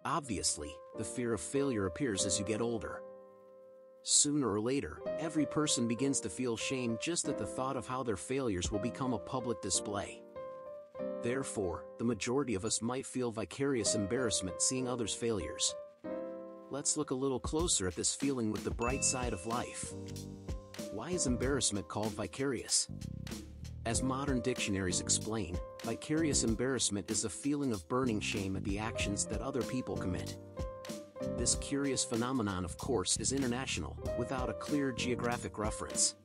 Obviously, the fear of failure appears as you get older. Sooner or later, every person begins to feel shame just at the thought of how their failures will become a public display. Therefore, the majority of us might feel vicarious embarrassment seeing others' failures. Let's look a little closer at this feeling with the bright side of life. Why is embarrassment called vicarious? As modern dictionaries explain, vicarious embarrassment is a feeling of burning shame at the actions that other people commit. This curious phenomenon, of course, is international, without a clear geographic reference.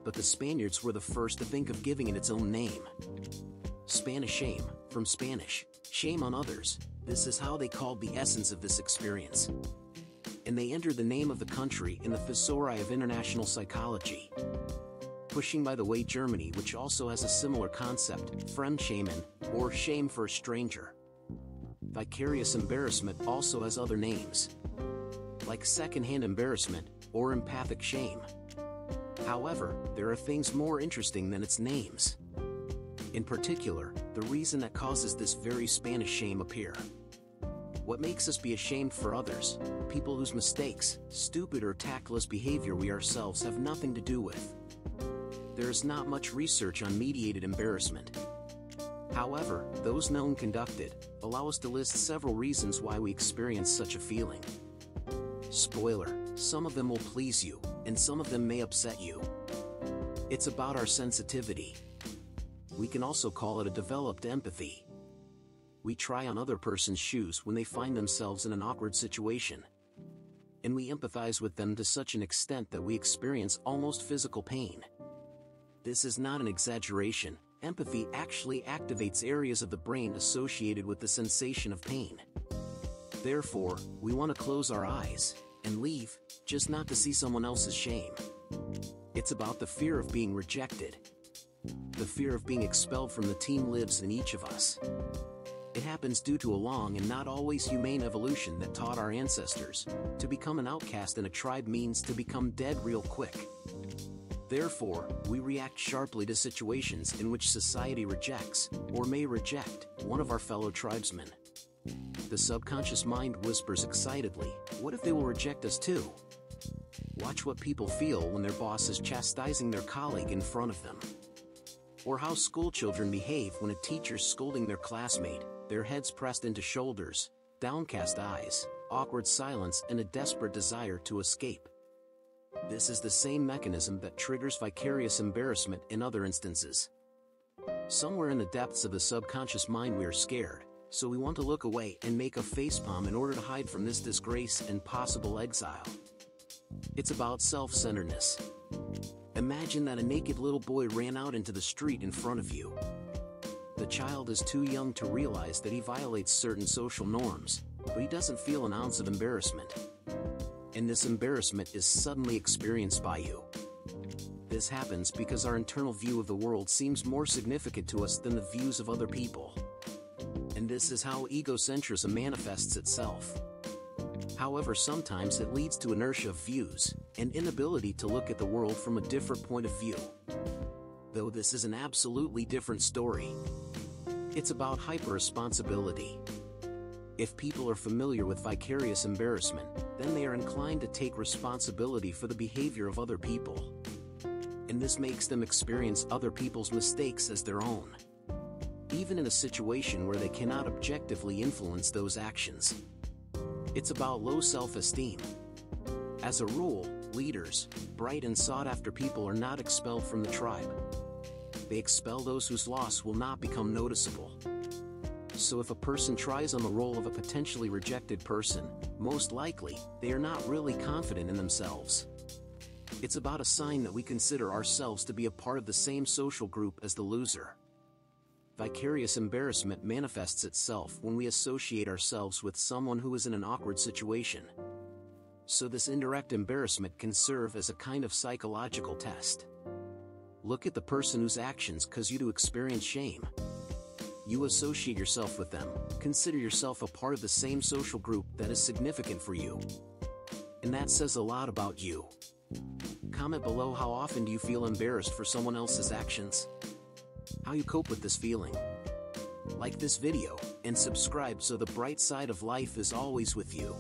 But the Spaniards were the first to think of giving it its own name. Spanish shame, from Spanish, shame on others. This is how they called the essence of this experience. And they entered the name of the country in the thesaurus of international psychology. Pushing by the way Germany, which also has a similar concept, Fremdschämen, or shame for a stranger. Vicarious embarrassment also has other names, like secondhand embarrassment, or empathic shame. However, there are things more interesting than its names. In particular, the reason that causes this very Spanish shame appear. What makes us be ashamed for others, people whose mistakes, stupid or tactless behavior we ourselves have nothing to do with. There is not much research on mediated embarrassment. However, those known conducted, allow us to list several reasons why we experience such a feeling. Spoiler, some of them will please you, and some of them may upset you. It's about our sensitivity. We can also call it a developed empathy. We try on other person's shoes when they find themselves in an awkward situation. And we empathize with them to such an extent that we experience almost physical pain. This is not an exaggeration. Empathy actually activates areas of the brain associated with the sensation of pain. Therefore, we want to close our eyes and leave, just not to see someone else's shame. It's about the fear of being rejected. The fear of being expelled from the team lives in each of us. It happens due to a long and not always humane evolution that taught our ancestors, to become an outcast in a tribe means to become dead real quick. Therefore, we react sharply to situations in which society rejects, or may reject, one of our fellow tribesmen. The subconscious mind whispers excitedly, what if they will reject us too? Watch what people feel when their boss is chastising their colleague in front of them. Or how schoolchildren behave when a teacher's scolding their classmate, their heads pressed into shoulders, downcast eyes, awkward silence and a desperate desire to escape. This is the same mechanism that triggers vicarious embarrassment in other instances. Somewhere in the depths of the subconscious mind we are scared, so we want to look away and make a facepalm in order to hide from this disgrace and possible exile. It's about self-centeredness. Imagine that a naked little boy ran out into the street in front of you. The child is too young to realize that he violates certain social norms, but he doesn't feel an ounce of embarrassment. And this embarrassment is suddenly experienced by you. This happens because our internal view of the world seems more significant to us than the views of other people. And this is how egocentrism manifests itself. However, sometimes it leads to inertia of views, and inability to look at the world from a different point of view. Though this is an absolutely different story. It's about hyper-responsibility. If people are familiar with vicarious embarrassment, then they are inclined to take responsibility for the behavior of other people. And this makes them experience other people's mistakes as their own, even in a situation where they cannot objectively influence those actions. It's about low self-esteem. As a rule, leaders, bright and sought-after people are not expelled from the tribe. They expel those whose loss will not become noticeable. So if a person tries on the role of a potentially rejected person, most likely, they are not really confident in themselves. It's about a sign that we consider ourselves to be a part of the same social group as the loser. Vicarious embarrassment manifests itself when we associate ourselves with someone who is in an awkward situation. So this indirect embarrassment can serve as a kind of psychological test. Look at the person whose actions cause you to experience shame. You associate yourself with them, consider yourself a part of the same social group that is significant for you. And that says a lot about you. Comment below how often do you feel embarrassed for someone else's actions? How you cope with this feeling. Like this video, and subscribe so the bright side of life is always with you.